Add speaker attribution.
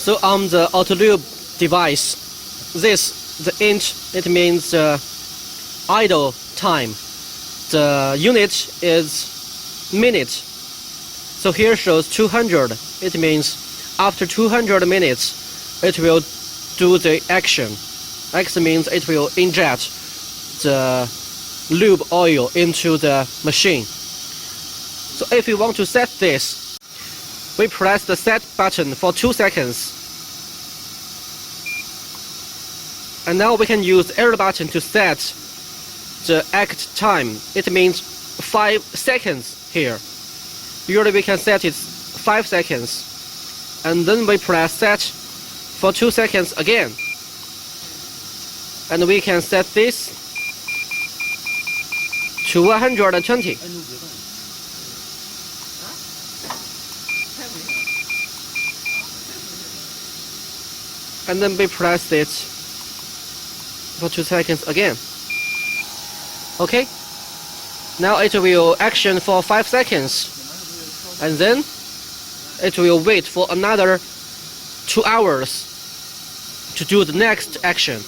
Speaker 1: So on the auto lube device, the inch, it means idle time. The unit is minute. So here shows 200. It means after 200 minutes, it will do the action. X means it will inject the lube oil into the machine. So if you want to set this, we press the set button for 2 seconds. And now we can use arrow button to set the act time. It means 5 seconds here. Usually we can set it 5 seconds. And then we press set for 2 seconds again. And we can set this to 120. And then we press it for 2 seconds again. Okay? Now it will action for 5 seconds. And then it will wait for another 2 hours to do the next action.